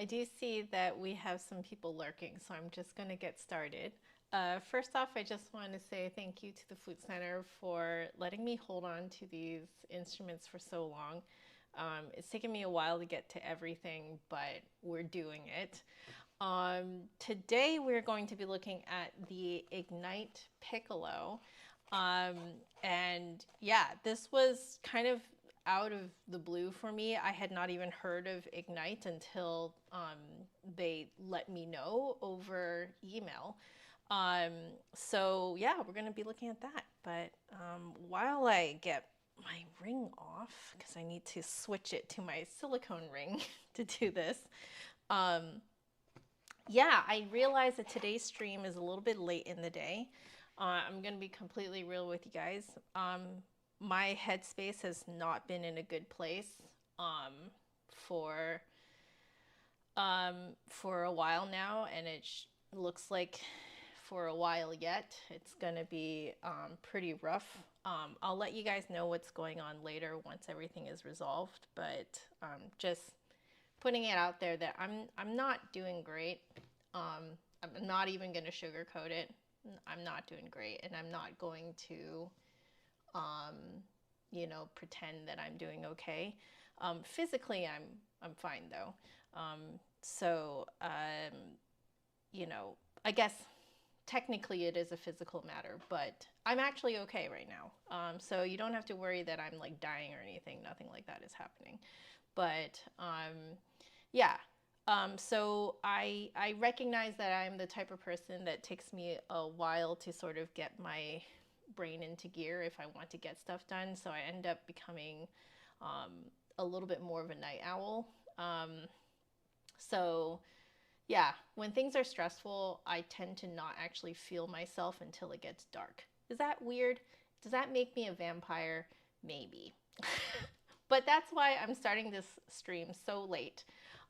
do see that we have some people lurking, so I'm just going to get started. First off, I just want to say thank you to the Flute Center for letting me hold on to these instruments for so long. It's taken me a while to get to everything, but we're doing it. Today we're going to be looking at the Ignite Piccolo. And yeah, this was kind of out of the blue for me. I had not even heard of Ignite until they let me know over email. So yeah, we're gonna be looking at that. But while I get my ring off, because I need to switch it to my silicone ring to do this, yeah, I realize that today's stream is a little bit late in the day. I'm going to be completely real with you guys. My headspace has not been in a good place for a while now, and it looks like for a while yet. It's going to be pretty rough. I'll let you guys know what's going on later once everything is resolved, but just putting it out there that I'm not doing great. I'm not even going to sugarcoat it. I'm not doing great, and I'm not going to, pretend that I'm doing okay. Physically, I'm fine though. I guess technically it is a physical matter, but I'm actually okay right now. So you don't have to worry that I'm like dying or anything. Nothing like that is happening. But yeah. So I recognize that I'm the type of person that takes me a while to sort of get my brain into gear if I want to get stuff done. So I end up becoming a little bit more of a night owl. So yeah, when things are stressful, I tend to not actually feel myself until it gets dark. Is that weird? Does that make me a vampire? Maybe. But that's why I'm starting this stream so late.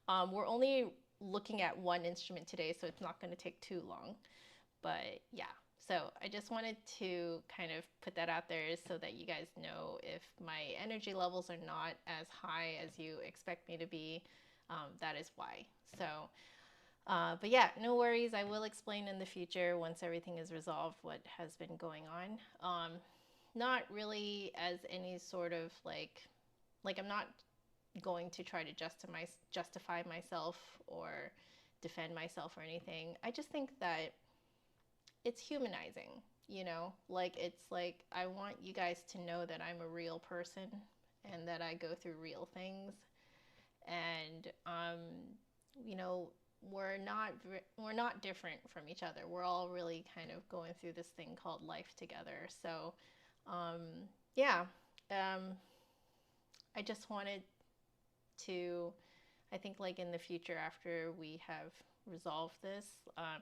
We're only looking at one instrument today, so it's not going to take too long. But yeah, so I just wanted to kind of put that out there so that you guys know if my energy levels are not as high as you expect me to be, that is why. So, but yeah, no worries. I will explain in the future once everything is resolved what has been going on. Not really as any sort of like I'm not going to try to justify myself or defend myself or anything. I just think that it's humanizing, it's like I want you guys to know that I'm a real person and that I go through real things. And we're not different from each other. We're all really kind of going through this thing called life together. So yeah, I just wanted to, I think like in the future after we have resolved this, I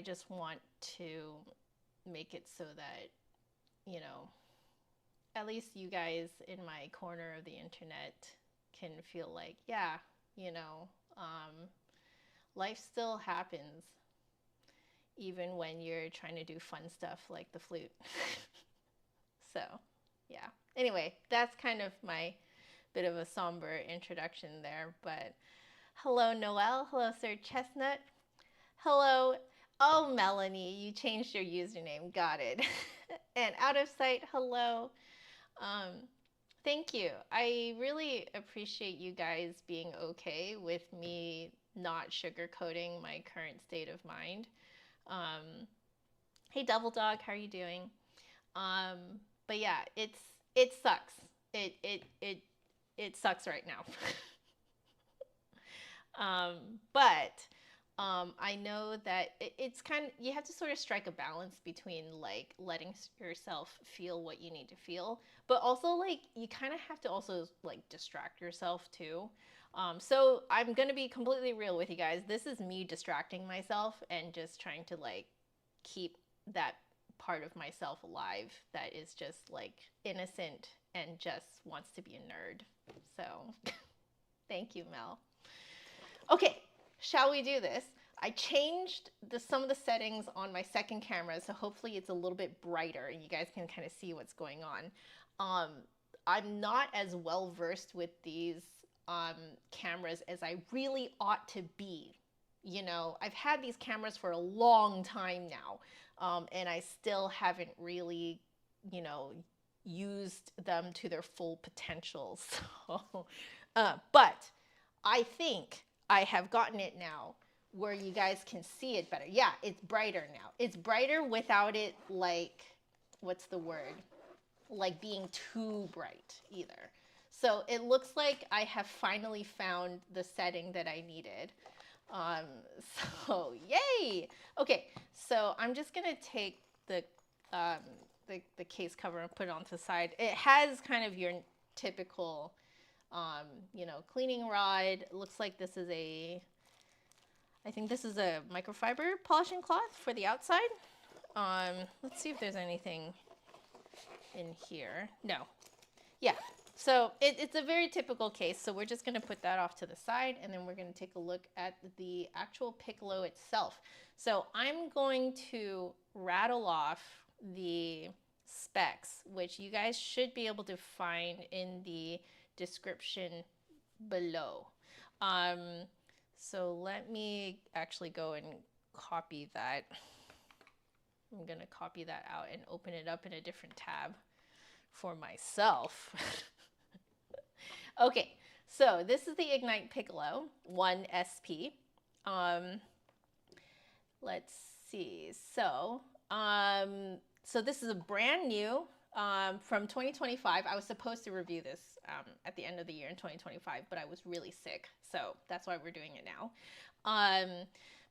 just want to make it so that, at least you guys in my corner of the internet can feel like, yeah, life still happens even when you're trying to do fun stuff like the flute. So yeah, anyway, that's kind of my bit of a somber introduction there. But hello, Noelle. Hello, Sir Chestnut. Hello. Oh, Melanie, you changed your username. Got it. And Out of Sight, hello. Thank you. I really appreciate you guys being okay with me not sugarcoating my current state of mind. Hey, Double Dog, how are you doing? But yeah, it sucks. It sucks right now. But I know that it's kind of, you have to sort of strike a balance between like letting yourself feel what you need to feel, but also like you kind of have to also like distract yourself too. So I'm gonna be completely real with you guys. This is me distracting myself and just trying to like keep that part of myself alive that is just like innocent and just wants to be a nerd. So thank you, Mel. Okay, shall we do this? I changed some of the settings on my second camera, so hopefully it's a little bit brighter and you guys can kind of see what's going on. I'm not as well versed with these cameras as I really ought to be. You know, I've had these cameras for a long time now, and I still haven't really, you know, used them to their full potential. So, but I think I have gotten it now where you guys can see it better. Yeah, it's brighter now. It's brighter without it, like, what's the word? Like being too bright either. So it looks like I have finally found the setting that I needed. Um, so yay! Okay, so I'm just gonna take um, the case cover and put it onto the side. It has kind of your typical, you know, cleaning rod. It looks like this is I think this is a microfiber polishing cloth for the outside. Let's see if there's anything in here. No. Yeah. So it's a very typical case. So we're just going to put that off to the side, and then we're going to take a look at the actual Piccolo itself. So I'm going to rattle off the specs, which you guys should be able to find in the description below. So let me actually go and copy that. I'm going to copy that out and open it up in a different tab for myself. Okay, so this is the Ignite Piccolo 1 SP. Let's see. So this is a brand new from 2025. I was supposed to review this at the end of the year in 2025, but I was really sick, so that's why we're doing it now.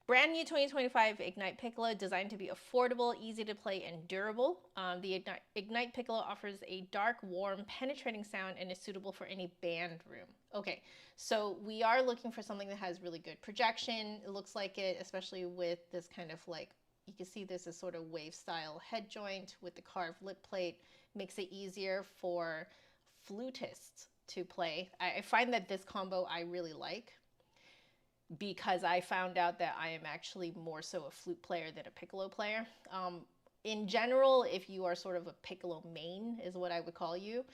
Brand new 2025 Ignite Piccolo, designed to be affordable, easy to play, and durable. The Ignite Piccolo offers a dark, warm, penetrating sound and is suitable for any band room. Okay, so we are looking for something that has really good projection. It looks like it, especially with this kind of like, you can see this is sort of wave style head joint with the carved lip plate. Makes it easier for flutists to play. I find that this combo I really like, because I found out that I am actually more so a flute player than a piccolo player. In general, if you are sort of a piccolo main, is what I would call you,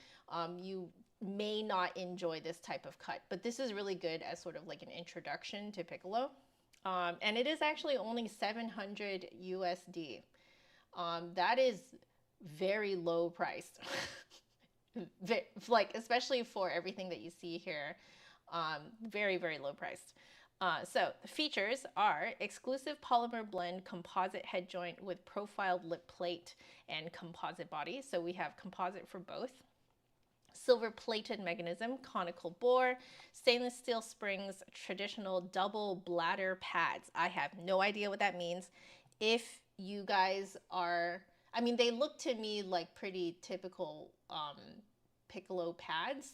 you may not enjoy this type of cut, but this is really good as sort of like an introduction to piccolo. And it is actually only 700 USD. That is very low priced. Like, especially for everything that you see here, very, very low priced. So the features are exclusive polymer blend composite head joint with profiled lip plate and composite body. So we have composite for both. Silver plated mechanism, conical bore, stainless steel springs, traditional double bladder pads. I have no idea what that means. If you guys are, I mean, they look to me like pretty typical piccolo pads.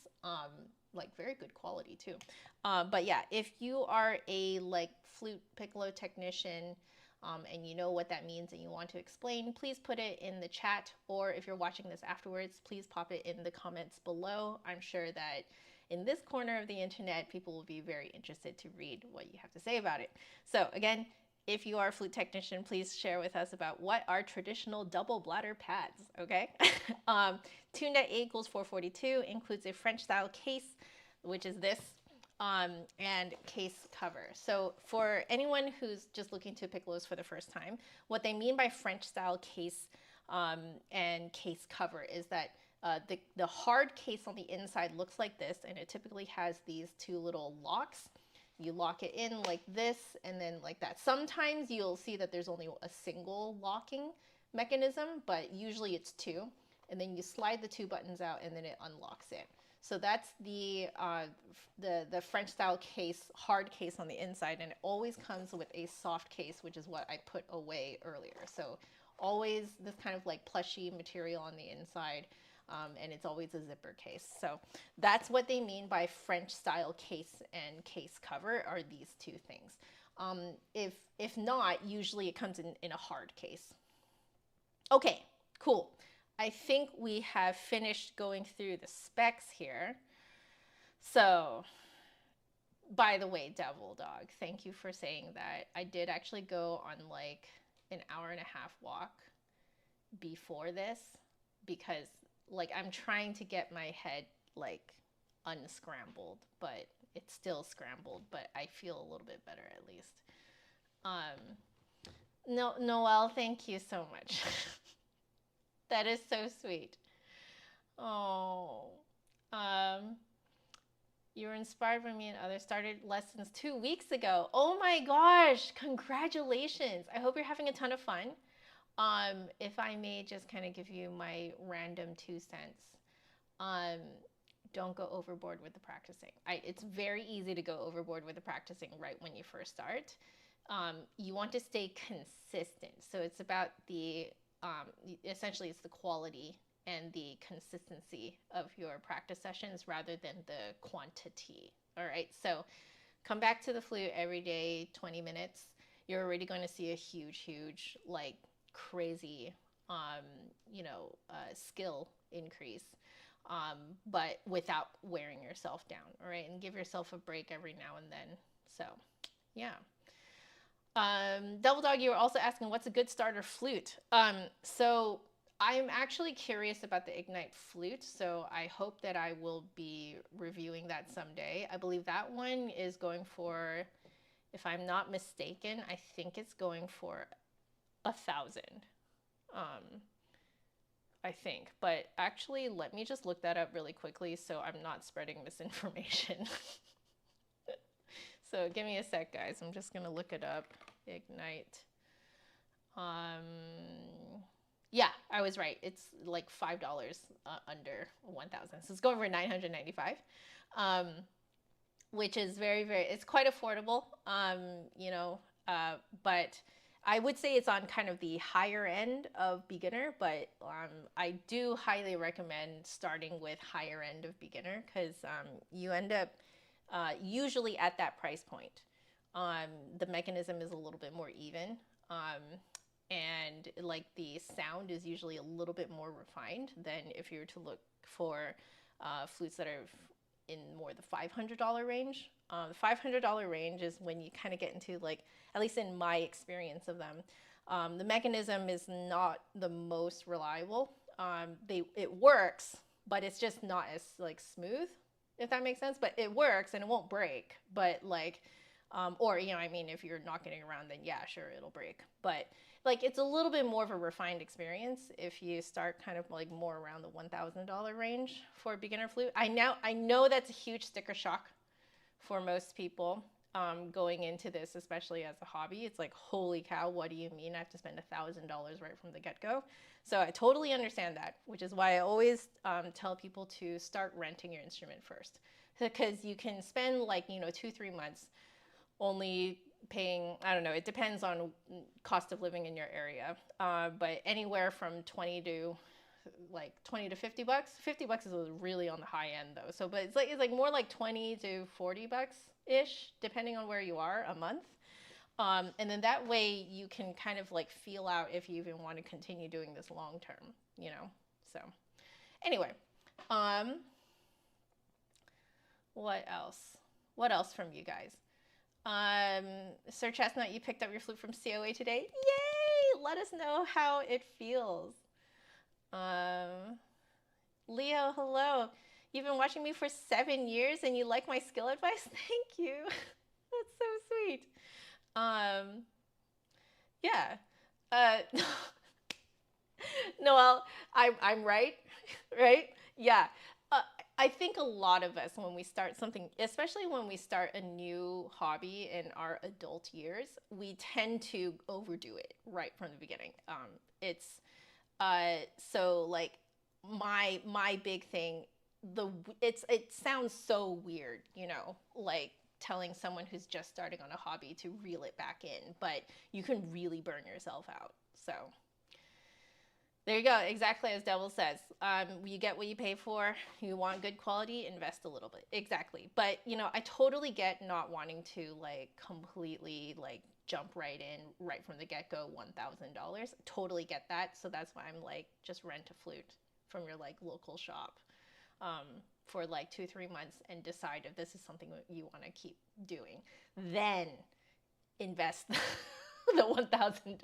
Like very good quality too. But yeah, if you are a like flute piccolo technician and you know what that means and you want to explain, please put it in the chat, or if you're watching this afterwards, please pop it in the comments below. I'm sure that in this corner of the internet, people will be very interested to read what you have to say about it. So again, if you are a flute technician, please share with us about what are traditional double bladder pads, okay? Tuned at A equals 442, includes a French style case, which is this, and case cover. So for anyone who's just looking to piccolos for the first time, what they mean by French style case and case cover is that the hard case on the inside looks like this, and it typically has these two little locks. You lock it in like this and then like that. Sometimes you'll see that there's only a single locking mechanism, but usually it's two. And then you slide the two buttons out and then it unlocks it. So that's the French style case, hard case on the inside, and it always comes with a soft case, which is what I put away earlier. So always this kind of like plushy material on the inside. And it's always a zipper case. So that's what they mean by French style case and case cover, are these two things. If not, usually it comes in a hard case. Okay, cool. I think we have finished going through the specs here. So, by the way, Devil Dog, thank you for saying that. I did actually go on like an hour-and-a-half walk before this, because like I'm trying to get my head like unscrambled, but it's still scrambled, but I feel a little bit better at least. No, Noelle, thank you so much. That is so sweet. Oh, you were inspired by me and others. Started lessons 2 weeks ago. Oh my gosh, congratulations. I hope you're having a ton of fun. If I may just kind of give you my random 2 cents. Don't go overboard with the practicing. It's very easy to go overboard with the practicing right when you first start. You want to stay consistent. So it's about the, essentially it's the quality and the consistency of your practice sessions rather than the quantity. All right, so come back to the flute every day, 20 minutes. You're already going to see a huge, like crazy, skill increase, but without wearing yourself down. All right, and give yourself a break every now and then. So, yeah. Double Dog, you were also asking what's a good starter flute. So I'm actually curious about the Ignite flute, so I hope that I will be reviewing that someday. I believe that one is going for, if I'm not mistaken, I think it's going for 1,000. I think, but actually let me just look that up really quickly so I'm not spreading misinformation. So give me a sec, guys. I'm just gonna look it up. Ignite. Yeah, I was right. It's like $5 under 1,000. So it's going for $995, which is very, it's quite affordable. But I would say it's on kind of the higher end of beginner, but I do highly recommend starting with higher end of beginner because you end up usually at that price point. The mechanism is a little bit more even, and like the sound is usually a little bit more refined than if you were to look for flutes that are in more the $500 range. The $500 range is when you kind of get into, like, at least in my experience of them, the mechanism is not the most reliable. It works, but it's just not as like smooth, if that makes sense. But it works and it won't break. But like, or if you're knocking it around, then yeah, sure, it'll break. But like, it's a little bit more of a refined experience if you start kind of like more around the $1,000 range for a beginner flute. I know that's a huge sticker shock for most people going into this, especially as a hobby. It's like, holy cow, what do you mean I have to spend $1,000 right from the get-go? So I totally understand that, which is why I always tell people to start renting your instrument first, because you can spend like 2-3 months only paying, I don't know, it depends on cost of living in your area, but anywhere from 20 to 50 bucks. 50 bucks is really on the high end though. So, but it's like more like 20 to 40 bucks ish, depending on where you are, a month. And then that way you can kind of like feel out if you even want to continue doing this long term, So anyway, what else from you guys? Sir Chestnut, you picked up your flute from COA today. Yay! Let us know how it feels. Leo, hello. You've been watching me for 7 years and you like my skill advice? Thank you. That's so sweet. Yeah. Noelle, I'm right, right? Yeah. I think a lot of us, when we start something, especially when we start a new hobby in our adult years, we tend to overdo it right from the beginning. So like my big thing, it sounds so weird, like telling someone who's just starting on a hobby to reel it back in, but you can really burn yourself out. So there you go. Exactly as Devil says. You get what you pay for. You want good quality, invest a little bit. Exactly. But, I totally get not wanting to like completely like jump right in right from the get-go, $1,000. Totally get that. So that's why I'm like, just rent a flute from your like local shop for like 2-3 months and decide if this is something that you want to keep doing. Then invest the $1,000.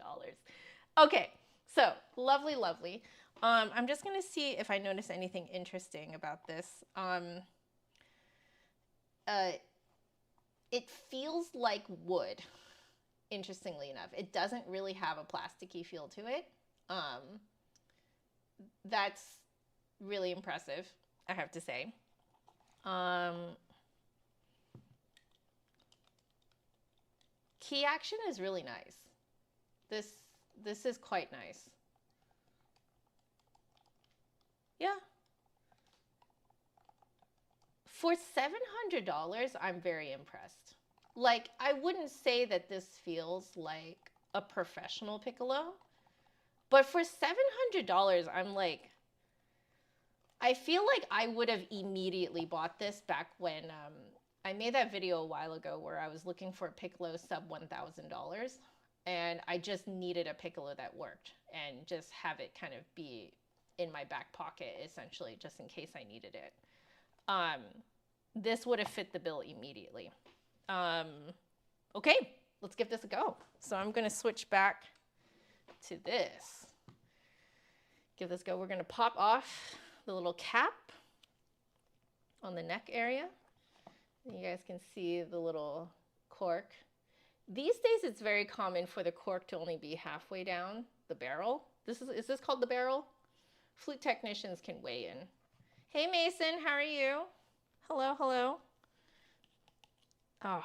Okay. So, lovely, lovely. I'm just going to see if I notice anything interesting about this. it feels like wood, interestingly enough. It doesn't really have a plasticky feel to it. That's really impressive, I have to say. Key action is really nice. This is quite nice. Yeah. For $700, I'm very impressed. Like, I wouldn't say that this feels like a professional piccolo, but for $700, I'm like, I feel like I would have immediately bought this back when I made that video a while ago where I was looking for a piccolo sub $1,000, and I just needed a piccolo that worked and just have it kind of be in my back pocket, essentially, just in case I needed it. This would have fit the bill immediately. Okay, let's give this a go. So I'm going to switch back to this. Give this a go. We're going to pop off the little cap on the neck area. You guys can see the little cork. These days, it's very common for the cork to only be halfway down the barrel. Is this called the barrel? Flute technicians can weigh in. Hey, Mason, how are you? Hello, hello. Oh,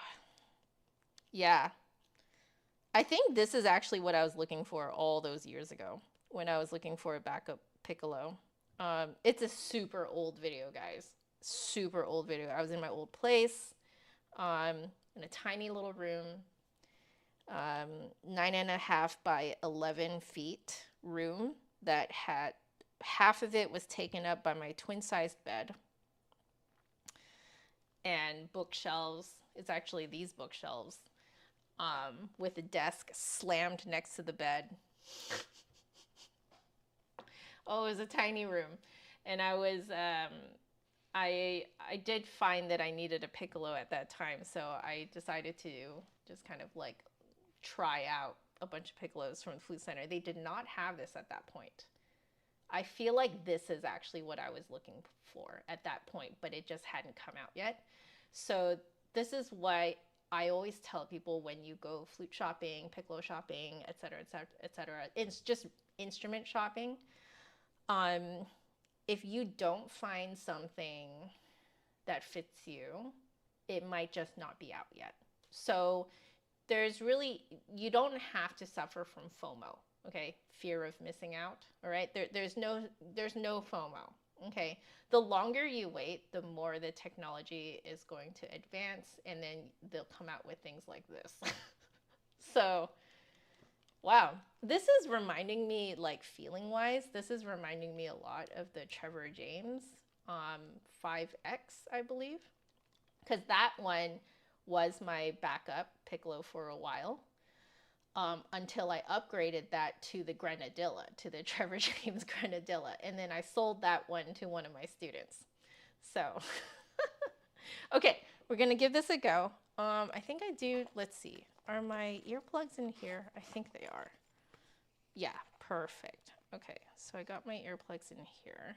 yeah. I think this is actually what I was looking for all those years ago when I was looking for a backup piccolo. It's a super old video, guys. Super old video. I was in my old place, in a tiny little room, 9.5 by 11 feet room that had half of it was taken up by my twin-sized bed and bookshelves. It's actually these bookshelves, with a desk slammed next to the bed. Oh, it was a tiny room. And I was, I did find that I needed a piccolo at that time, so I decided to just kind of like try out a bunch of piccolos from the Flute Center. They did not have this at that point. I feel like this is actually what I was looking for at that point, but it just hadn't come out yet. So this is why I always tell people when you go flute shopping, piccolo shopping, et cetera, et cetera, et cetera, it's just instrument shopping. If you don't find something that fits you, it might just not be out yet. So there's really, you don't have to suffer from FOMO, okay? Fear of missing out, all right? There's no FOMO, okay? The longer you wait, the more the technology is going to advance, and then they'll come out with things like this. So, wow. This is reminding me, like feeling-wise, this is reminding me a lot of the Trevor James 5X, I believe. Because that one was my backup piccolo for a while, until I upgraded that to the Grenadilla, to the Trevor James Grenadilla. And then I sold that one to one of my students. So, okay, we're going to give this a go. I think I do, let's see, are my earplugs in here? I think they are. Yeah, perfect. Okay, so I got my earplugs in here.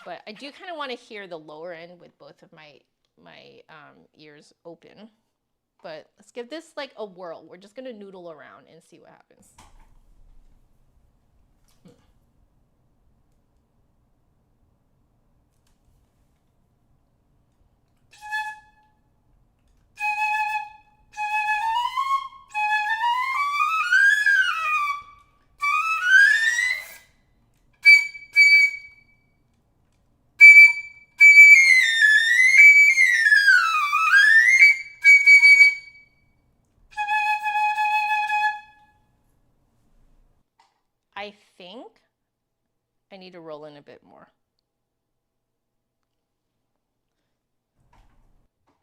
But I do kind of want to hear the lower end with both of my ears open. But let's give this like a whirl. We're just going to noodle around and see what happens. I think I need to roll in a bit more.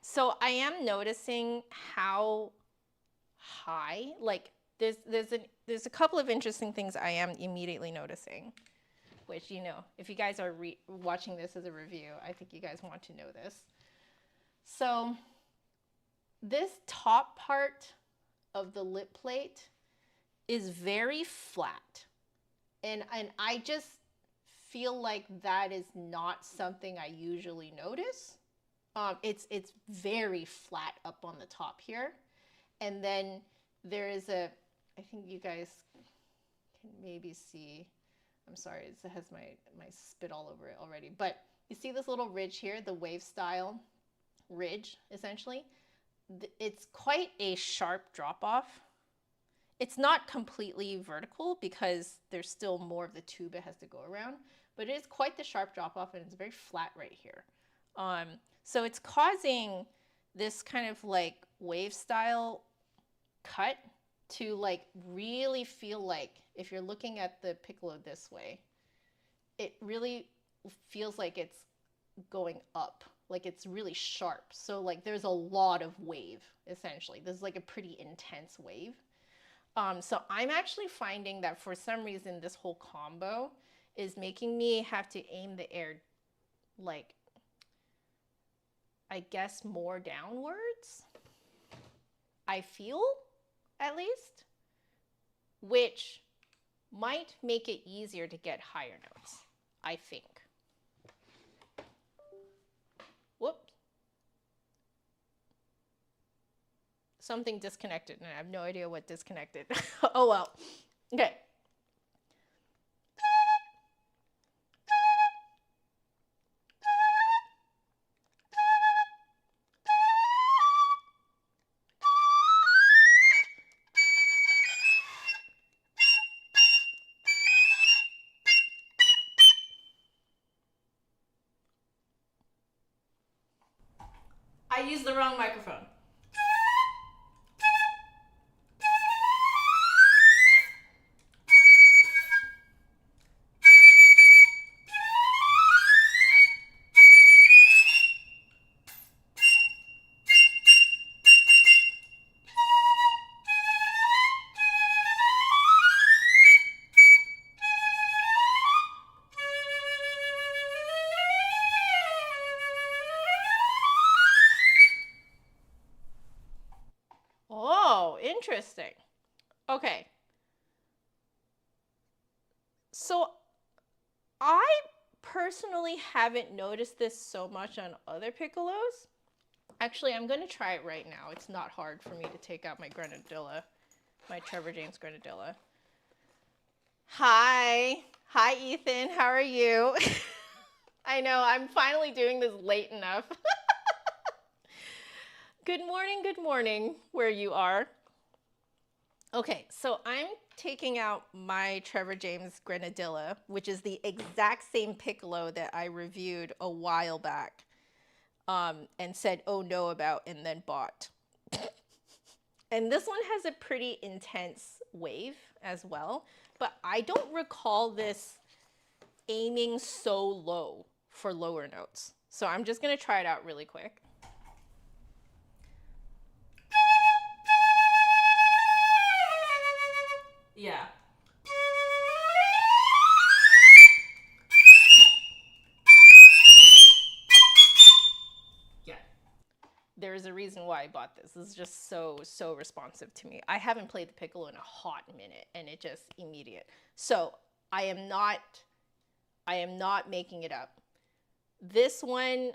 So I am noticing how high, like there's a couple of interesting things I am immediately noticing, which, you know, if you guys are watching this as a review, I think you guys want to know this. So this top part of the lip plate is very flat. And I just feel like that is not something I usually notice. It's very flat up on the top here. And then there is a, I think you guys can maybe see, I'm sorry, it has my spit all over it already, but you see this little ridge here, the wave style ridge, essentially. It's quite a sharp drop off. It's not completely vertical because there's still more of the tube it has to go around, but it is quite the sharp drop off, and it's very flat right here. So it's causing this kind of like wave style cut to like really feel like, if you're looking at the piccolo this way, it really feels like it's going up, like it's really sharp. So like there's a lot of wave, essentially. This is like a pretty intense wave. So I'm actually finding that for some reason this whole combo is making me have to aim the air, like, I guess more downwards, I feel, at least, which might make it easier to get higher notes, I think. Whoops. Something disconnected, and I have no idea what disconnected. Oh well. Okay. I used the wrong microphone. Oh, interesting. Okay. So I personally haven't noticed this so much on other piccolos. Actually, I'm going to try it right now. It's not hard for me to take out my grenadilla, my Trevor James grenadilla. Hi. Hi, Ethan. How are you? I know, I'm finally doing this late enough. Good morning, where you are. Okay, so I'm taking out my Trevor James grenadilla, which is the exact same piccolo that I reviewed a while back, and said, oh no, about, and then bought. And this one has a pretty intense wave as well, but I don't recall this aiming so low for lower notes. So I'm just gonna try it out really quick. Yeah. Yeah. There's a reason why I bought this. This is just so responsive to me. I haven't played the piccolo in a hot minute, and it just immediate. So I am not making it up. This one,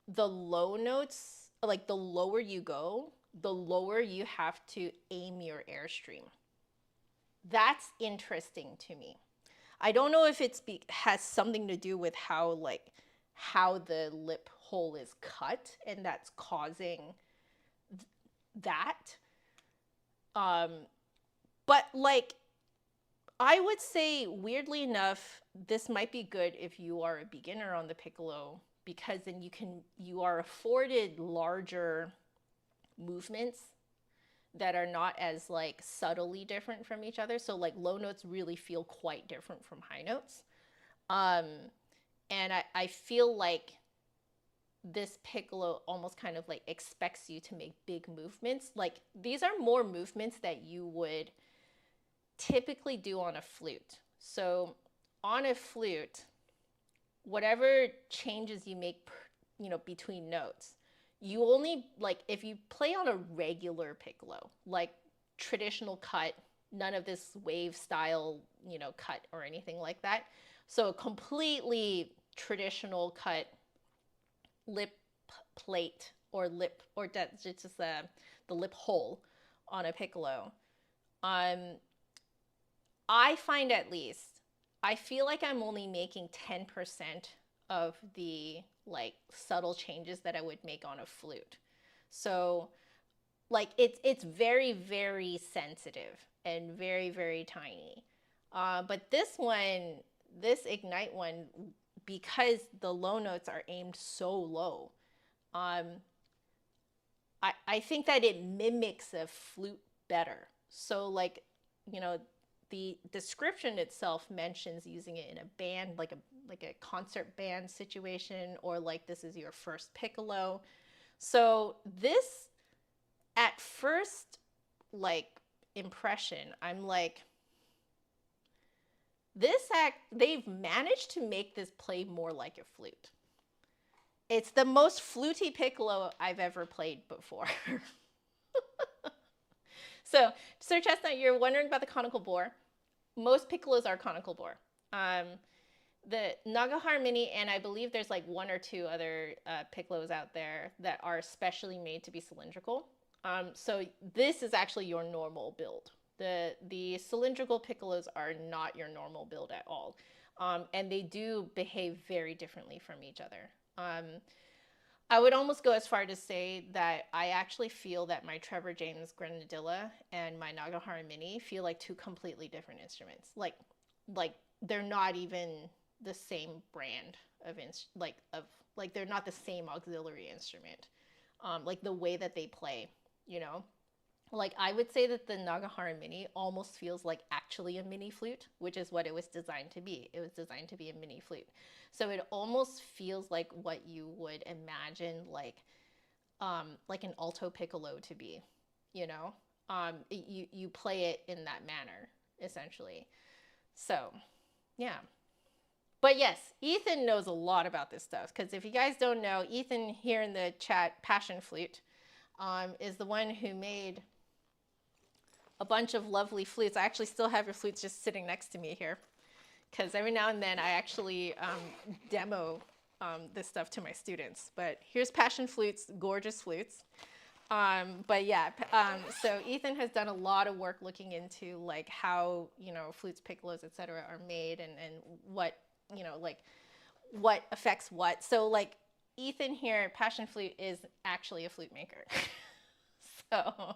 the low notes, like the lower you go, the lower you have to aim your airstream. That's interesting to me. I don't know if it's has something to do with how the lip hole is cut, and that's causing that. But like, I would say, weirdly enough, this might be good if you are a beginner on the piccolo, because then you are afforded larger movements that are not as like subtly different from each other. So like low notes really feel quite different from high notes. And I feel like this piccolo almost kind of like expects you to make big movements. Like these are more movements that you would typically do on a flute. So on a flute, whatever changes you make, between notes, you only, like, if you play on a regular piccolo, like traditional cut, none of this wave style, cut or anything like that. So a completely traditional cut lip plate or lip, or that's just the lip hole on a piccolo. I find, at least, I feel like I'm only making 10% of the like subtle changes that I would make on a flute. So like it's very, very sensitive and very, very tiny. But this Ignite one, because the low notes are aimed so low, I think that it mimics a flute better. So like, you know, the description itself mentions using it in a band, like a concert band situation, or like this is your first piccolo. So this, at first like impression, I'm like, they've managed to make this play more like a flute. It's the most fluty piccolo I've ever played before. So, Sir Chestnut, you're wondering about the conical bore. Most piccolos are conical bore. The Nagahara Mini, and I believe there's like one or two other piccolos out there that are specially made to be cylindrical. So this is actually your normal build. The cylindrical piccolos are not your normal build at all. And they do behave very differently from each other. I would almost go as far to say that I actually feel that my Trevor James Grenadilla and my Nagahara Mini feel like two completely different instruments. Like they're not even the same brand of they're not the same auxiliary instrument. Like the way that they play, you know. Like I would say that the Nagahara Mini almost feels like actually a mini flute, which is what it was designed to be. It was designed to be a mini flute. So it almost feels like what you would imagine like an alto piccolo to be, you know. You play it in that manner, essentially. So, yeah. But yes, Ethan knows a lot about this stuff, because if you guys don't know, Ethan here in the chat, Passion Flute, is the one who made a bunch of lovely flutes. I actually still have your flutes just sitting next to me here, because every now and then I actually demo this stuff to my students. But here's Passion Flute's gorgeous flutes. But yeah, so Ethan has done a lot of work looking into like how, you know, flutes, piccolos, etc. are made, and what, you know, like what affects what. So like Ethan here, Passion Flute, is actually a flute maker. So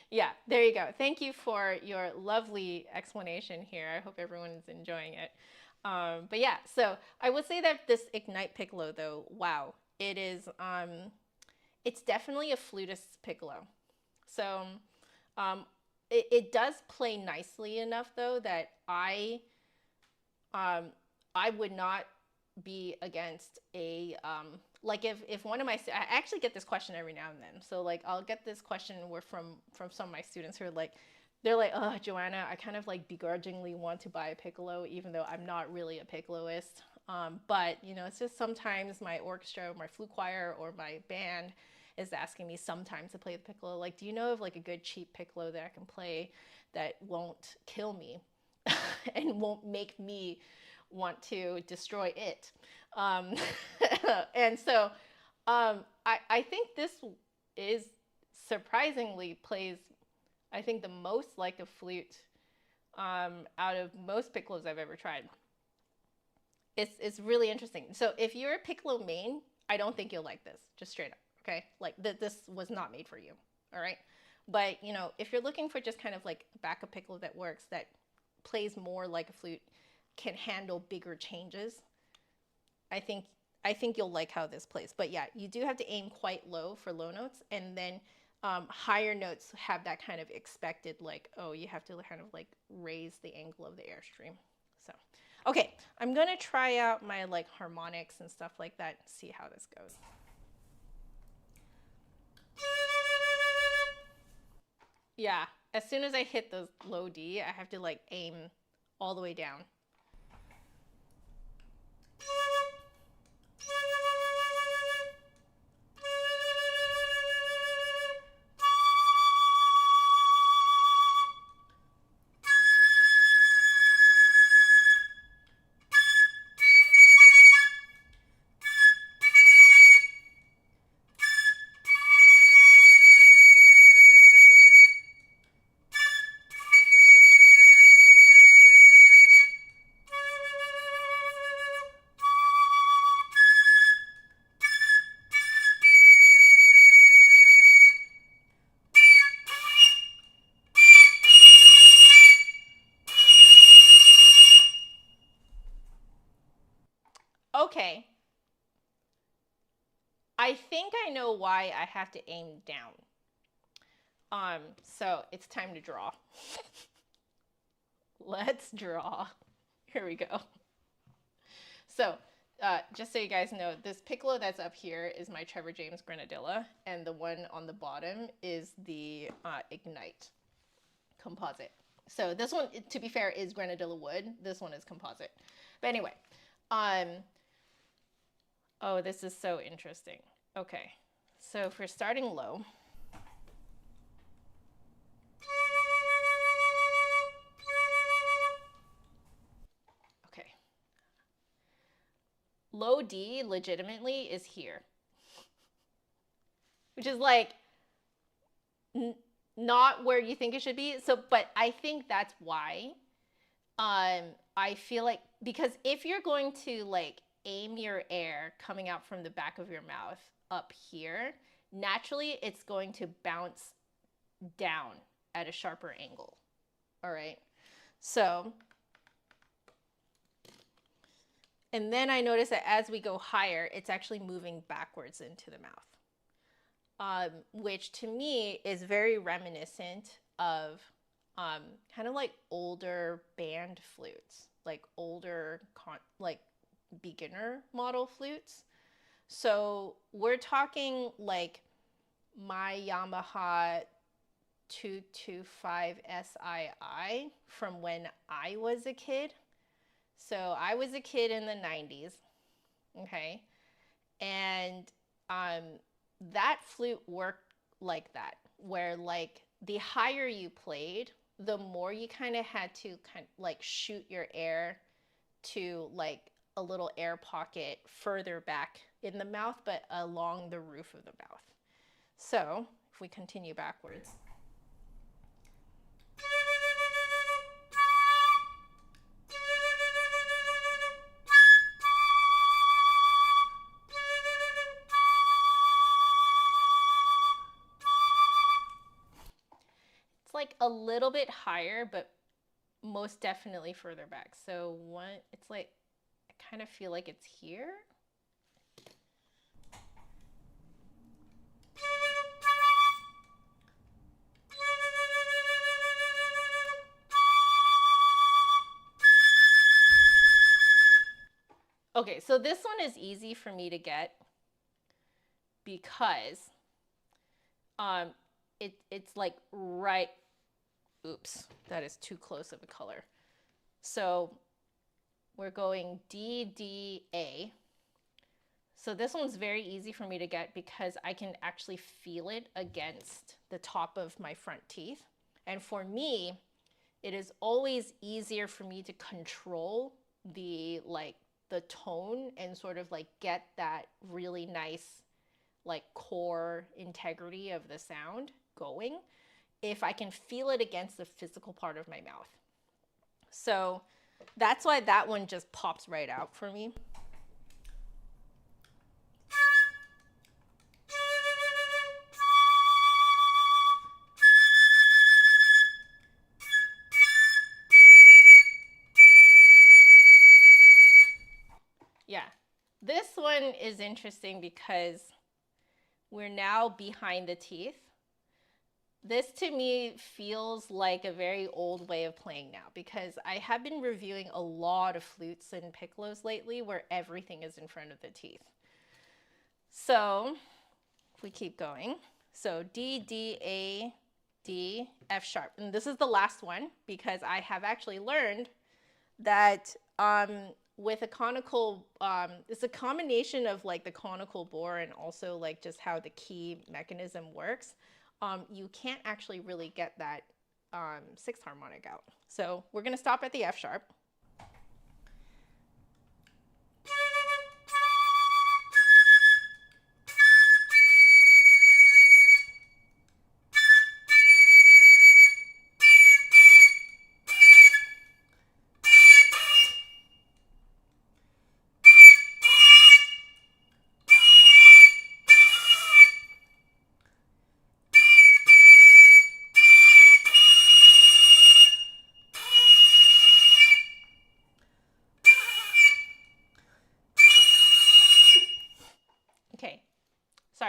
yeah, there you go. Thank you for your lovely explanation here. I hope everyone's enjoying it. But yeah, so I would say that this Ignite piccolo, though, wow, it is, it's definitely a flutist piccolo. So it does play nicely enough, though, that I would not be against a, like if one of my, I actually get this question every now and then. So like I'll get this question from some of my students who are like, they're like, oh, Joanna, I kind of like begrudgingly want to buy a piccolo, even though I'm not really a piccoloist. But you know, it's just sometimes my orchestra, or my flute choir, or my band is asking me sometimes to play the piccolo. Like, do you know of like a good cheap piccolo that I can play that won't kill me and won't make me want to destroy it? And so I think this is surprisingly plays, I think, the most like a flute out of most piccolos I've ever tried. It's really interesting. So if you're a piccolo main, I don't think you'll like this, just straight up, okay? Like this was not made for you, all right? But, you know, if you're looking for just kind of like a backup piccolo that works, that plays more like a flute, can handle bigger changes, I think you'll like how this plays. But yeah, you do have to aim quite low for low notes, and then higher notes have that kind of expected, like, oh, you have to kind of like raise the angle of the airstream. So, okay, I'm gonna try out my like harmonics and stuff like that, and see how this goes. Yeah, as soon as I hit the low D, I have to like aim all the way down. Okay. I think I know why I have to aim down. So it's time to draw. Let's draw. Here we go. So, just so you guys know, this Piccolo that's up here is my Trevor James Grenadilla, and the one on the bottom is the Ignite composite. So this one, to be fair, is Grenadilla wood. This one is composite. But anyway, oh, this is so interesting. Okay, so if we're starting low, okay, low D legitimately is here, which is like not where you think it should be. So, but I think that's why. I feel like, because if you're going to like aim your air coming out from the back of your mouth up here, naturally it's going to bounce down at a sharper angle. All right. So, and then I notice that as we go higher, it's actually moving backwards into the mouth, which to me is very reminiscent of kind of like older band flutes, like older like beginner model flutes. So we're talking like my Yamaha 225 SII from when I was a kid. So I was a kid in the 90s, okay? And that flute worked like that, where like the higher you played, the more you kind of had to like shoot your air to like a little air pocket further back in the mouth, but along the roof of the mouth. So if we continue backwards. Like a little bit higher, but most definitely further back. So it's like, I kind of feel like it's here. Okay, so this one is easy for me to get because it's like right, oops, that is too close of a color. So we're going D, D, A. So this one's very easy for me to get because I can actually feel it against the top of my front teeth. And for me, it is always easier for me to control the tone and sort of like get that really nice like core integrity of the sound going if I can feel it against the physical part of my mouth. So that's why that one just pops right out for me. Yeah, this one is interesting because we're now behind the teeth. This to me feels like a very old way of playing now because I have been reviewing a lot of flutes and piccolos lately where everything is in front of the teeth. So if we keep going, so D, D, A, D, F sharp. And this is the last one because I have actually learned that with a conical, it's a combination of like the conical bore and also like just how the key mechanism works. You can't actually really get that sixth harmonic out. So we're going to stop at the F sharp.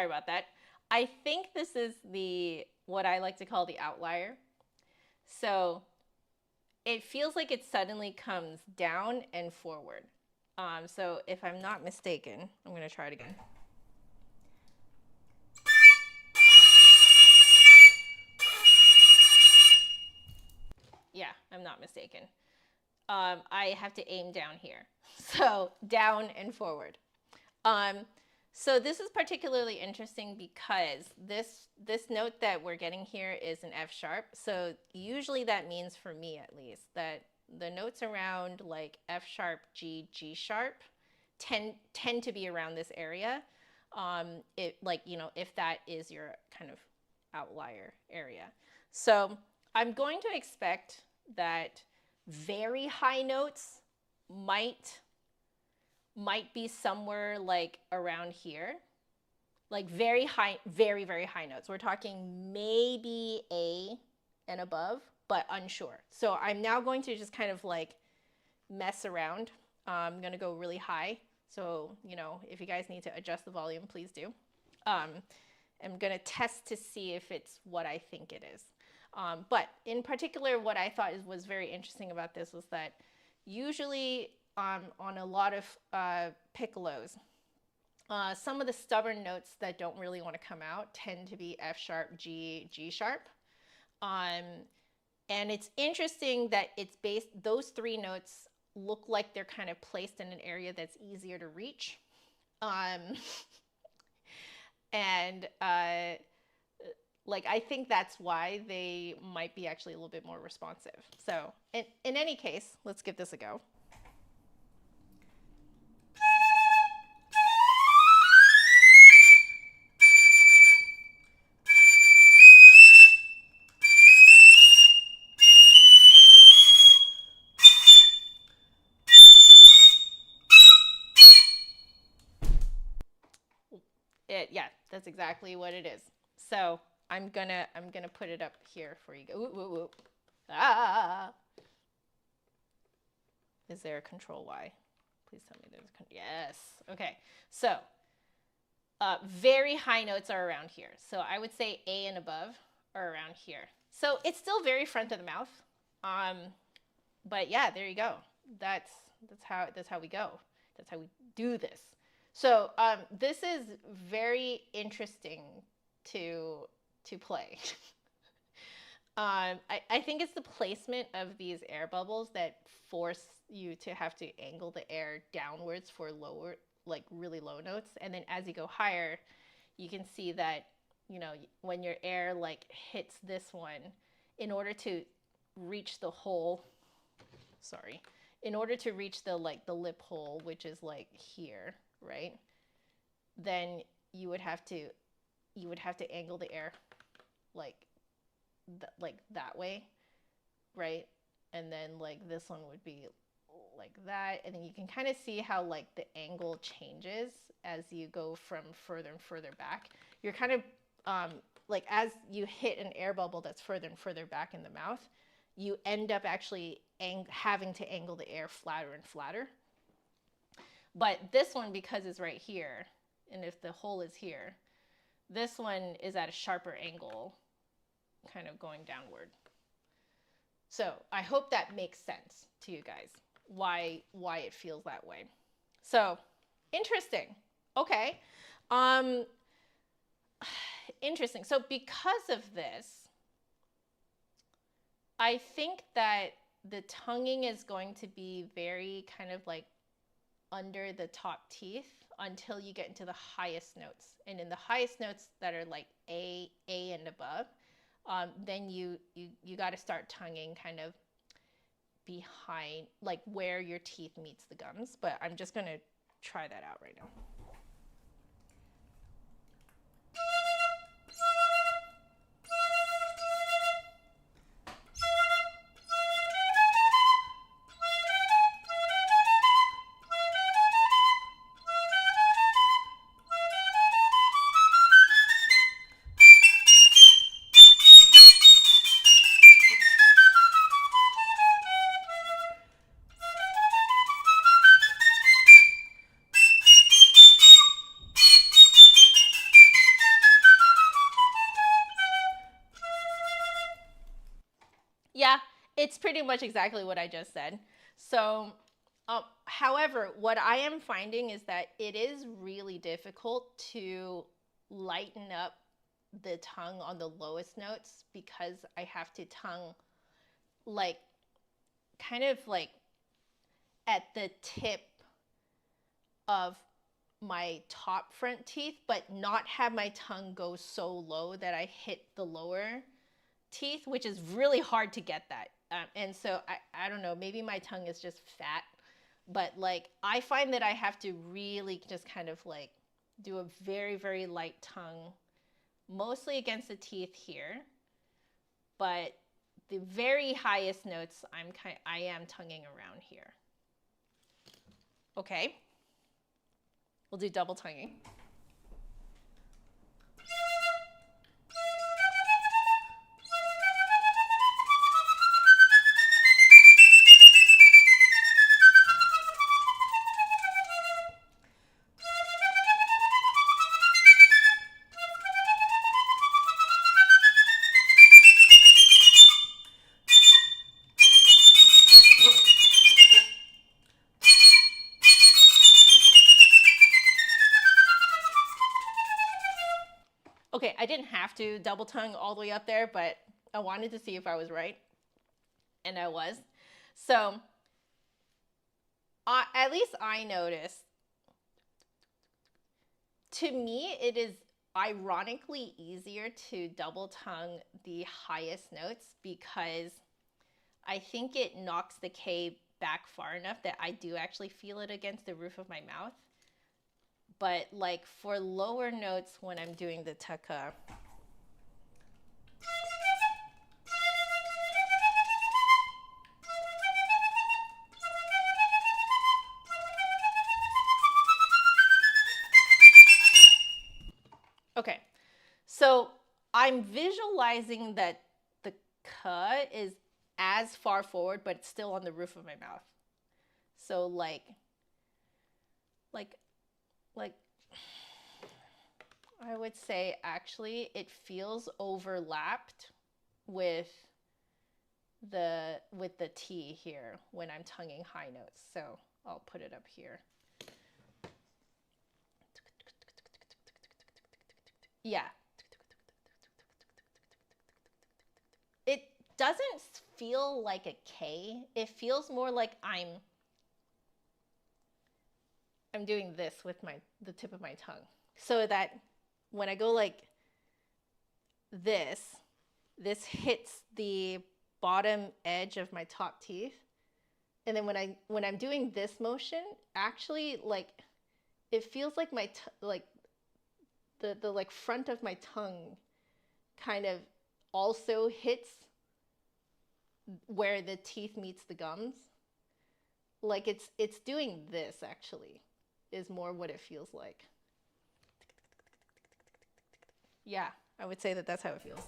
Sorry about that. I think this is what I like to call the outlier. So it feels like it suddenly comes down and forward. So if I'm not mistaken, I'm going to try it again. Yeah, I'm not mistaken. I have to aim down here. So down and forward. So this is particularly interesting because this note that we're getting here is an F sharp. So usually that means, for me at least, that the notes around like F sharp, G, G sharp tend to be around this area. If that is your kind of outlier area. So I'm going to expect that very high notes might be somewhere like around here, like very high, very, very high notes. We're talking maybe A and above, but unsure. So I'm now going to just kind of like mess around. I'm going to go really high. So, if you guys need to adjust the volume, please do. I'm going to test to see if it's what I think it is. But in particular, what I thought was very interesting about this was that usually on a lot of piccolos, some of the stubborn notes that don't really want to come out tend to be F sharp, G, G sharp. And it's interesting that those three notes look like they're kind of placed in an area that's easier to reach. I think that's why they might be actually a little bit more responsive. So in any case, let's give this a go. Yeah, that's exactly what it is. So I'm gonna put it up here for you. Ooh, ooh, ooh. Ah! Is there a control Y? Please tell me there's a yes. Okay. So very high notes are around here. So I would say A and above are around here. So it's still very front of the mouth. But yeah, there you go. That's how we go. That's how we do this. So this is very interesting to play. I think it's the placement of these air bubbles that force you to have to angle the air downwards for lower, like really low notes. And then as you go higher, you can see that, when your air like hits this one, in order to reach the hole, in order to reach the lip hole, which is like here, right? Then you would have to angle the air like that way, right? And then like this one would be like that, and then you can kind of see how like the angle changes as you go from further and further back. You're kind of like as you hit an air bubble that's further and further back in the mouth, you end up actually having to angle the air flatter and flatter. But this one, because it's right here, and if the hole is here, this one is at a sharper angle, kind of going downward. So I hope that makes sense to you guys, why it feels that way. So interesting. Okay. Interesting. So because of this, I think that the tonguing is going to be very kind of like under the top teeth until you get into the highest notes. And in the highest notes that are like A and above, then you got to start tonguing kind of behind, like where your teeth meets the gums. But I'm just going to try that out right now. Yeah, it's pretty much exactly what I just said. So, however, what I am finding is that it is really difficult to lighten up the tongue on the lowest notes because I have to tongue like kind of like at the tip of my top front teeth, but not have my tongue go so low that I hit the lower teeth, which is really hard to get that. And so I don't know, maybe my tongue is just fat, but like I find that I have to really just kind of like do a very, very light tongue, mostly against the teeth here. But the very highest notes I am tonguing around here. Okay. We'll do double tonguing. Okay, I didn't have to double tongue all the way up there, but I wanted to see if I was right. And I was. So, at least I noticed, to me, it is ironically easier to double tongue the highest notes because I think it knocks the K back far enough that I do actually feel it against the roof of my mouth. But like for lower notes when I'm doing the taka, okay, so I'm visualizing that the ka is as far forward, but it's still on the roof of my mouth. So like, I would say actually it feels overlapped with the T here when I'm tonguing high notes. So I'll put it up here. Yeah. It doesn't feel like a K. It feels more like I'm doing this with the tip of my tongue. So that when I go like this hits the bottom edge of my top teeth. And then when I'm doing this motion, actually like it feels like my the like front of my tongue kind of also hits where the teeth meets the gums. Like it's doing this actually is more what it feels like. Yeah, I would say that that's how it feels.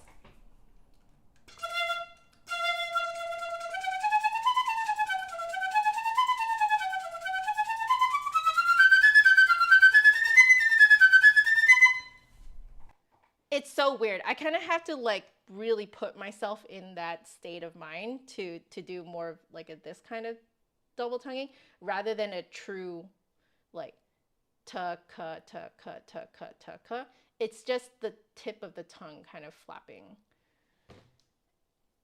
It's so weird. I kind of have to like really put myself in that state of mind to do more of like this kind of double tonguing rather than a true like ta ka ta ka ta ka ta ka. It's just the tip of the tongue kind of flapping.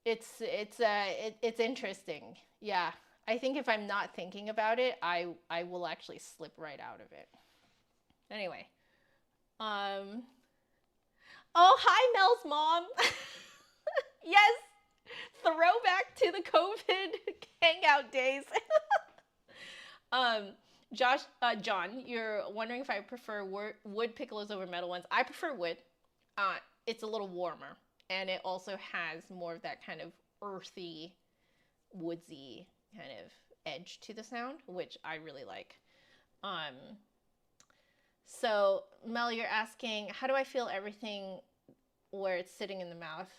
It's interesting. Yeah. I think if I'm not thinking about it, I will actually slip right out of it. Anyway. Oh, hi, Mel's mom. Yes. Throwback to the COVID hangout days. John, you're wondering if I prefer wood piccolos over metal ones. I prefer wood. It's a little warmer, and it also has more of that kind of earthy, woodsy kind of edge to the sound, which I really like. So Mel, you're asking, how do I feel everything where it's sitting in the mouth?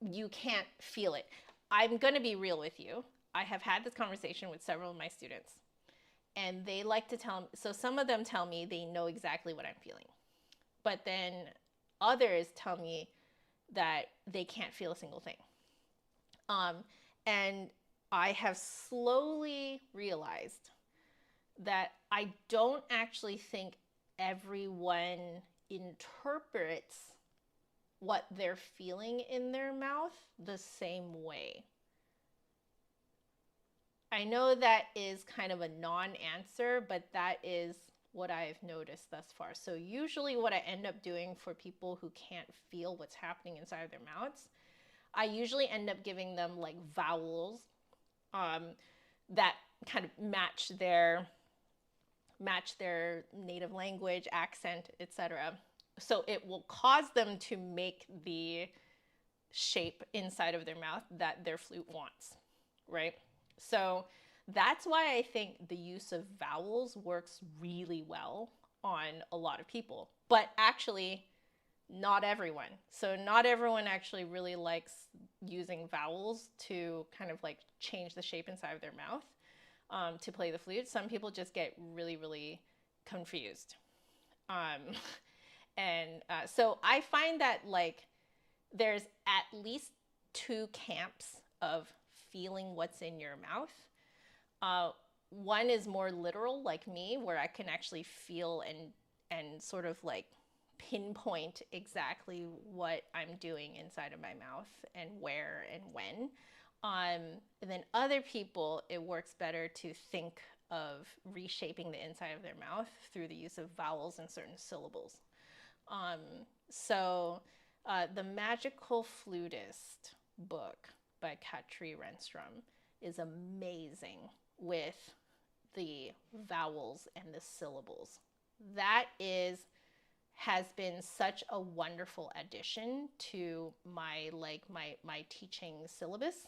You can't feel it. I'm going to be real with you. I have had this conversation with several of my students, and they like to tell me, so some of them tell me they know exactly what I'm feeling. But then others tell me that they can't feel a single thing. And I have slowly realized that I don't actually think everyone interprets what they're feeling in their mouth the same way. I know that is kind of a non-answer, but that is what I've noticed thus far. So usually what I end up doing for people who can't feel what's happening inside of their mouths, I usually end up giving them like vowels that kind of match their native language, accent, etc. So it will cause them to make the shape inside of their mouth that their flute wants, right? So that's why I think the use of vowels works really well on a lot of people, but actually not everyone. So not everyone actually really likes using vowels to kind of like change the shape inside of their mouth to play the flute. Some people just get really, really confused. So I find that like there's at least two camps of feeling what's in your mouth. One is more literal, like me, where I can actually feel and sort of like pinpoint exactly what I'm doing inside of my mouth and where and when. And then other people, it works better to think of reshaping the inside of their mouth through the use of vowels and certain syllables. The Magical Flutist book by Katri Renstrom is amazing with the vowels and the syllables. That has been such a wonderful addition to my teaching syllabus,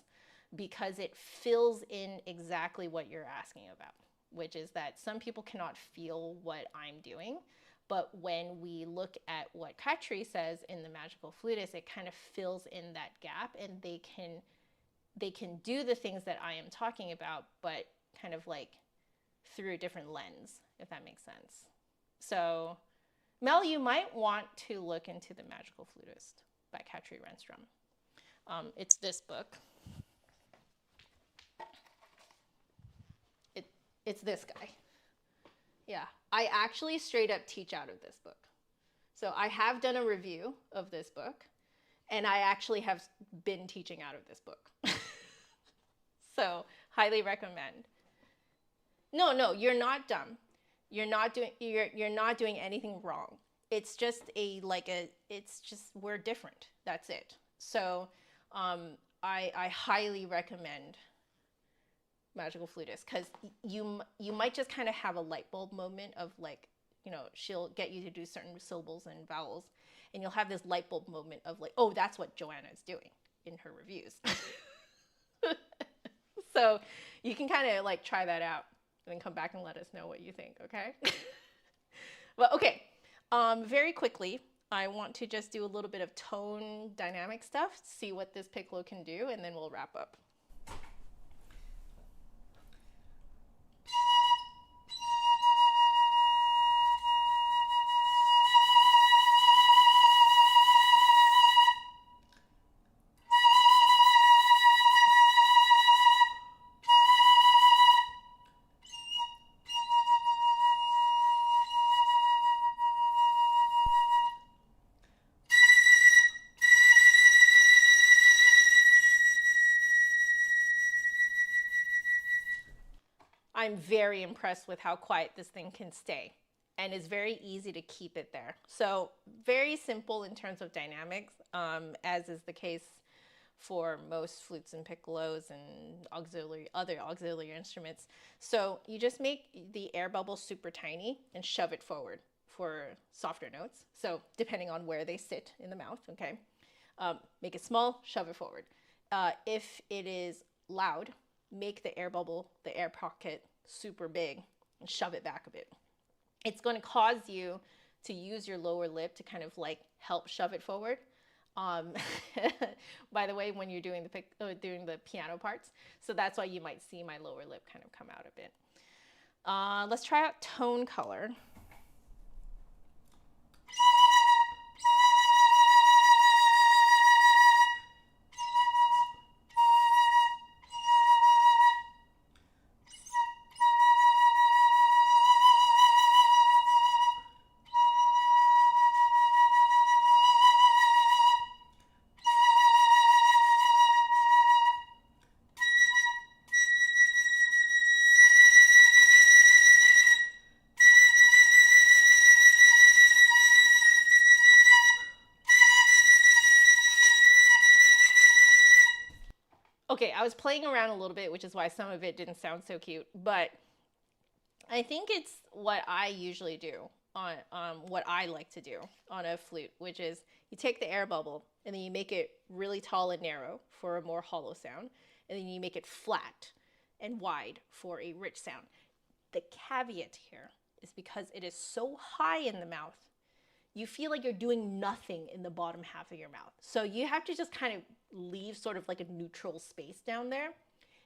because it fills in exactly what you're asking about, which is that some people cannot feel what I'm doing. But when we look at what Katri says in the Magical Flutist, it kind of fills in that gap, and they can do the things that I am talking about, but kind of like through a different lens, if that makes sense. So Mel, you might want to look into the Magical Flutist by Katri Renstrom. It's this book. It's this guy. Yeah, I actually straight up teach out of this book. So I have done a review of this book, and I actually have been teaching out of this book. So highly recommend. No, you're not dumb. You're not doing anything wrong. It's just we're different. That's it. So I highly recommend Magical Flutist, because you might just kind of have a light bulb moment of like, she'll get you to do certain syllables and vowels, and you'll have this light bulb moment of like, oh, that's what Joanna is doing in her reviews. So you can kind of like try that out and then come back and let us know what you think, okay? Well, okay, very quickly, I want to just do a little bit of tone dynamic stuff, see what this piccolo can do, and then we'll wrap up. I'm very impressed with how quiet this thing can stay, and it's very easy to keep it there. So very simple in terms of dynamics, as is the case for most flutes and piccolos and other auxiliary instruments. So you just make the air bubble super tiny and shove it forward for softer notes. So depending on where they sit in the mouth, okay? Make it small, shove it forward. If it is loud, make the air bubble, the air pocket, super big and shove it back a bit. It's going to cause you to use your lower lip to kind of like help shove it forward. By the way, when you're doing the piano parts, so that's why you might see my lower lip kind of come out a bit. Let's try out tone color. Okay, I was playing around a little bit, which is why some of it didn't sound so cute, but I think it's what I usually do on what I like to do on a flute, which is you take the air bubble and then you make it really tall and narrow for a more hollow sound, and then you make it flat and wide for a rich sound. The caveat here is because it is so high in the mouth, you feel like you're doing nothing in the bottom half of your mouth. So you have to just kind of leave sort of like a neutral space down there.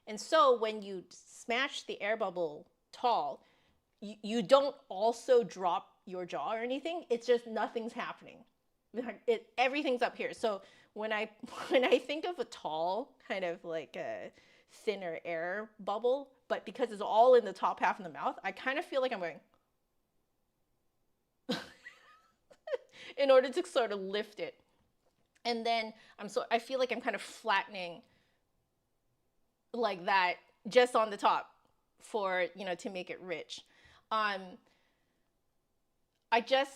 And so when you smash the air bubble tall, you don't also drop your jaw or anything. It's just nothing's happening. Everything's up here. So when I think of a tall, kind of like a thinner air bubble, but because it's all in the top half of the mouth, I kind of feel like I'm going in order to sort of lift it. And then I feel like I'm kind of flattening like that just on the top for, to make it rich. I just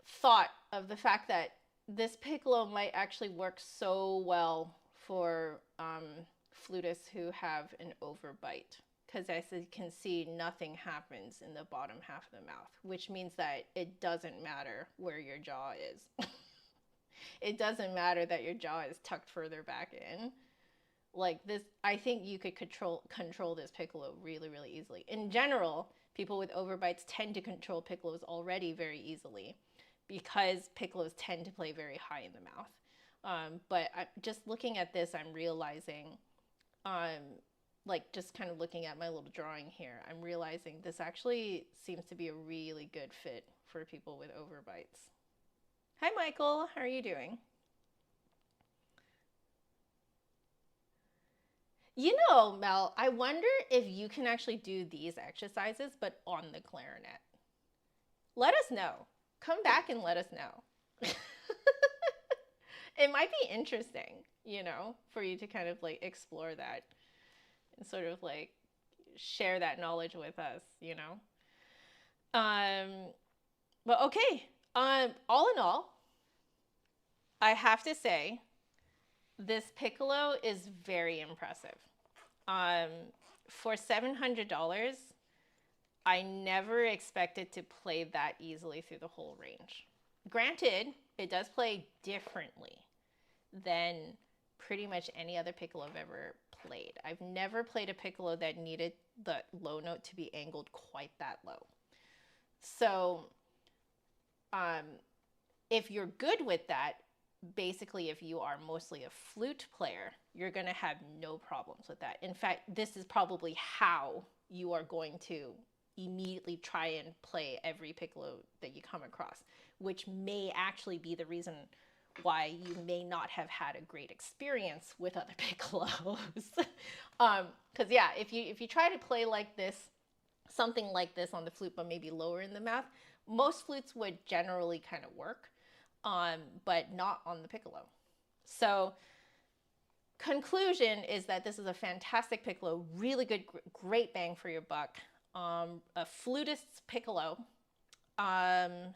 thought of the fact that this piccolo might actually work so well for flutists who have an overbite, because as you can see, nothing happens in the bottom half of the mouth, which means that it doesn't matter where your jaw is. It doesn't matter that your jaw is tucked further back in. Like this, I think you could control this piccolo really, really easily. In general, people with overbites tend to control piccolos already very easily because piccolos tend to play very high in the mouth. But just looking at this, I'm realizing, like just kind of looking at my little drawing here, I'm realizing this actually seems to be a really good fit for people with overbites. Hi, Michael. How are you doing? Mel, I wonder if you can actually do these exercises, but on the clarinet. Let us know. Come back and let us know. It might be interesting, for you to kind of like explore that and sort of like share that knowledge with us, But okay, all in all, I have to say, this piccolo is very impressive. For $700, I never expected to play that easily through the whole range. Granted, it does play differently than pretty much any other piccolo I've ever played. I've never played a piccolo that needed the low note to be angled quite that low. So, if you're good with that, basically if you are mostly a flute player, you're going to have no problems with that. In fact, this is probably how you are going to immediately try and play every piccolo that you come across, which may actually be the reason why you may not have had a great experience with other piccolos. Because yeah, if you try to play like this, something like this on the flute, but maybe lower in the mouth, most flutes would generally kind of work, but not on the piccolo. So conclusion is that this is a fantastic piccolo, really good, great bang for your buck, a flutist's piccolo, and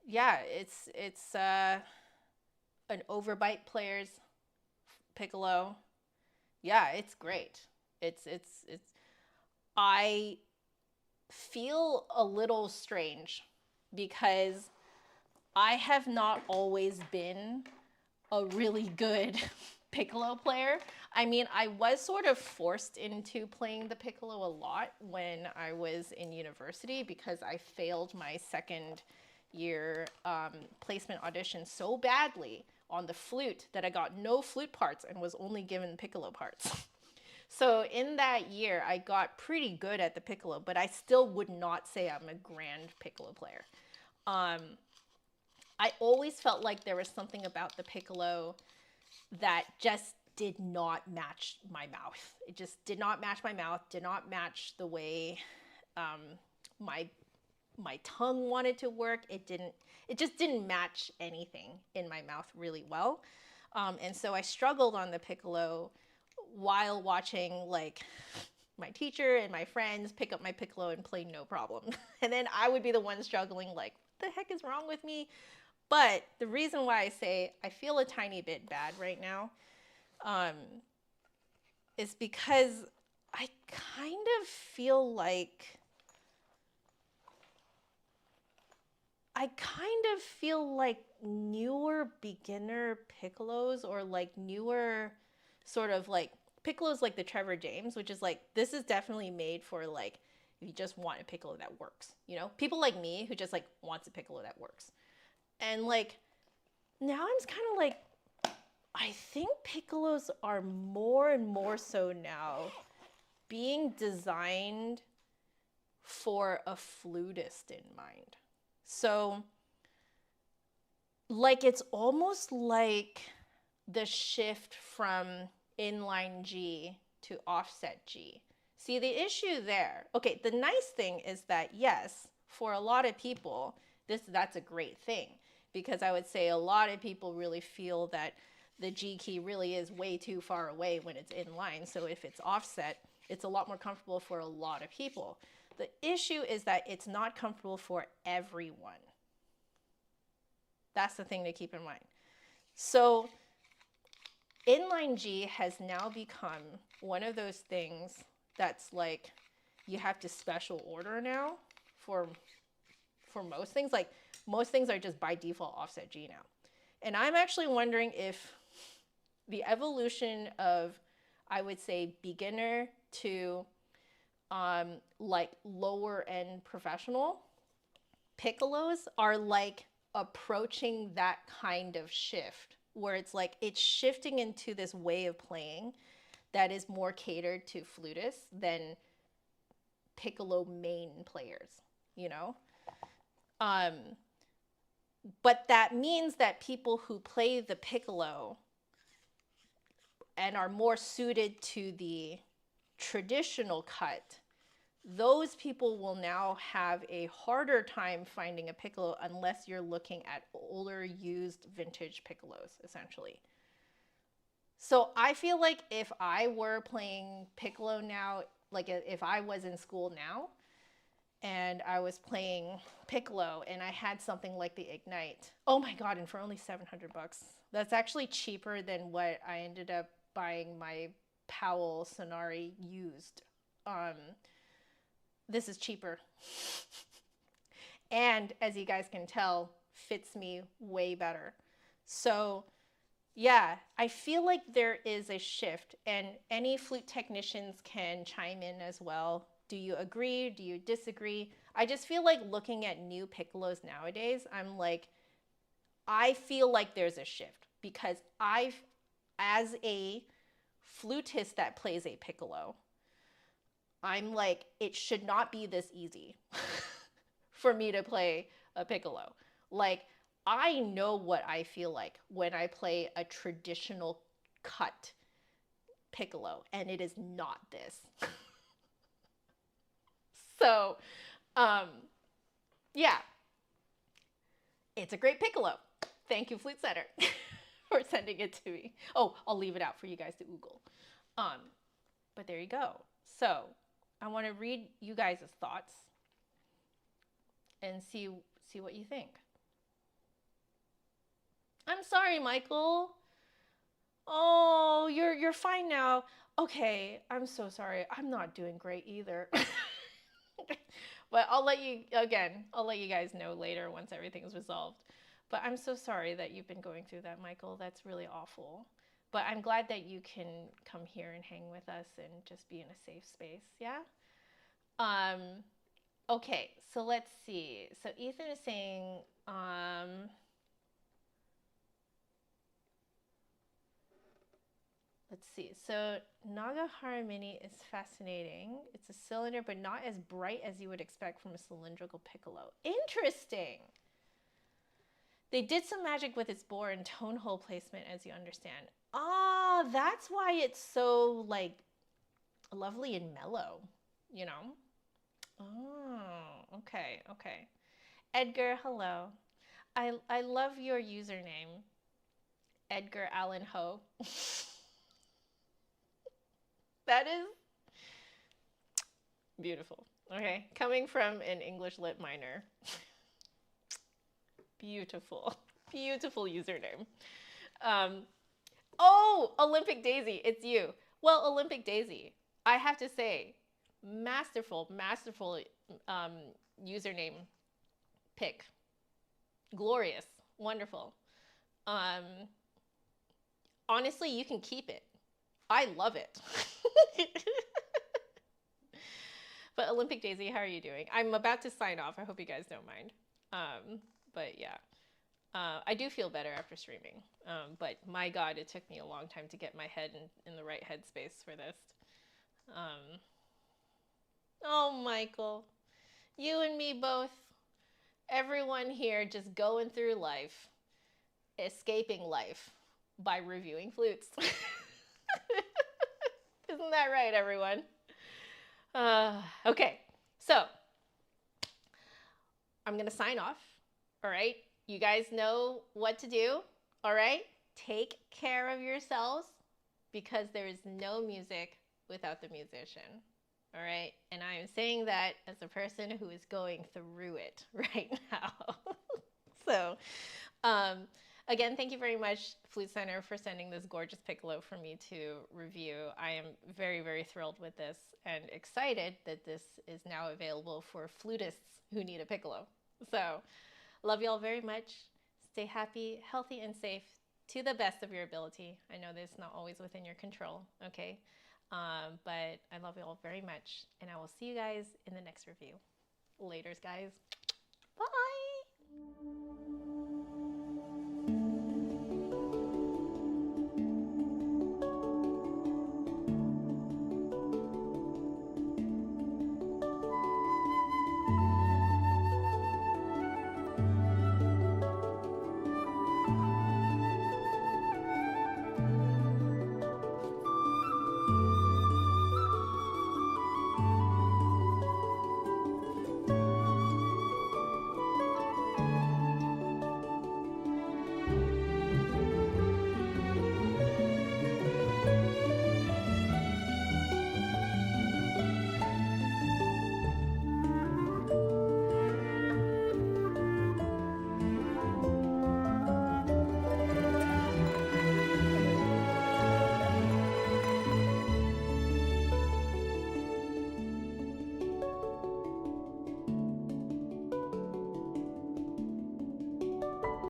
yeah, it's an overbite player's piccolo. Yeah, it's great. It's I feel a little strange because I have not always been a really good piccolo player. I mean, I was sort of forced into playing the piccolo a lot when I was in university because I failed my second year placement audition so badly on the flute that I got no flute parts and was only given piccolo parts. So in that year, I got pretty good at the piccolo, but I still would not say I'm a grand piccolo player. I always felt like there was something about the piccolo that just did not match my mouth. It just did not match my mouth, did not match the way my tongue wanted to work. It just didn't match anything in my mouth really well. And so I struggled on the piccolo while watching like my teacher and my friends pick up my piccolo and play no problem. And then I would be the one struggling like, what the heck is wrong with me? But the reason why I say I feel a tiny bit bad right now is because I kind of feel like newer beginner piccolos, or like newer sort of like piccolos like the Trevor James, which is like, this is definitely made for like, if you just want a piccolo that works, you know, people like me who just like wants a piccolo that works. And like, now I'm kind of like, I think piccolos are more and more so now being designed for a flutist in mind. So like, it's almost like the shift from inline G to offset G. See the issue there? Okay, the nice thing is that yes, for a lot of people, that's a great thing, because I would say a lot of people really feel that the G key really is way too far away when it's inline. So if it's offset, it's a lot more comfortable for a lot of people. The issue is that it's not comfortable for everyone. That's the thing to keep in mind. So inline G has now become one of those things that's like, you have to special order now for most things. Like, most things are just by default offset G now. And I'm actually wondering if the evolution of, I would say, beginner to like lower end professional piccolos are like approaching that kind of shift, where it's like, it's shifting into this way of playing that is more catered to flutists than piccolo main players, you know? But that means that people who play the piccolo and are more suited to the traditional cut, those people will now have a harder time finding a piccolo unless you're looking at older used vintage piccolos, essentially. So I feel like if I were playing piccolo now, like if I was in school now and I was playing piccolo and I had something like the Ignite, oh my God, and for only 700 bucks, that's actually cheaper than what I ended up buying my Powell Sonari used. This is cheaper. And as you guys can tell, fits me way better. So yeah, I feel like there is a shift, and any flute technicians can chime in as well. Do you agree? Do you disagree? I just feel like looking at new piccolos nowadays, I'm like, I feel like there's a shift, because as a flutist that plays a piccolo, I'm like, it should not be this easy for me to play a piccolo. Like, I know what I feel like when I play a traditional cut piccolo, and it is not this. So, yeah, it's a great piccolo. Thank you, Flute Center, for sending it to me. Oh, I'll leave it out for you guys to Google. But there you go. So I want to read you guys' thoughts and see what you think. I'm sorry, Michael. Oh, you're fine now. Okay, I'm so sorry. I'm not doing great either. But I'll let you guys know later once everything's resolved. But I'm so sorry that you've been going through that, Michael. That's really awful. But I'm glad that you can come here and hang with us and just be in a safe space, yeah? Okay, so let's see. So Ethan is saying, let's see. So Nagahara Mini is fascinating. It's a cylinder, but not as bright as you would expect from a cylindrical piccolo. Interesting. They did some magic with its bore and tone hole placement, as you understand. Ah, that's why it's so like lovely and mellow, you know? Oh, okay, okay. Edgar, hello. I love your username, Edgar Allan Ho. That is beautiful. Okay, coming from an English lit minor. Beautiful. Beautiful username. Oh, Olympic Daisy, it's you. Well, Olympic Daisy, I have to say, masterful, masterful username pick. Glorious, wonderful. Honestly, you can keep it. I love it. But Olympic Daisy, how are you doing? I'm about to sign off. I hope you guys don't mind. But yeah, I do feel better after streaming. But my God, it took me a long time to get my head in the right headspace for this. Oh, Michael, you and me both. Everyone here just going through life, escaping life by reviewing flutes. Isn't that right, everyone? Okay, so I'm going to sign off. All right, you guys know what to do. All right, take care of yourselves because there is no music without the musician. All right, and I am saying that as a person who is going through it right now. So, again, thank you very much, Flute Center, for sending this gorgeous piccolo for me to review. I am very, very thrilled with this and excited that this is now available for flutists who need a piccolo. So, love you all very much. Stay happy, healthy, and safe to the best of your ability. I know this is not always within your control, okay? But I love you all very much, and I will see you guys in the next review. Laters, guys. Bye.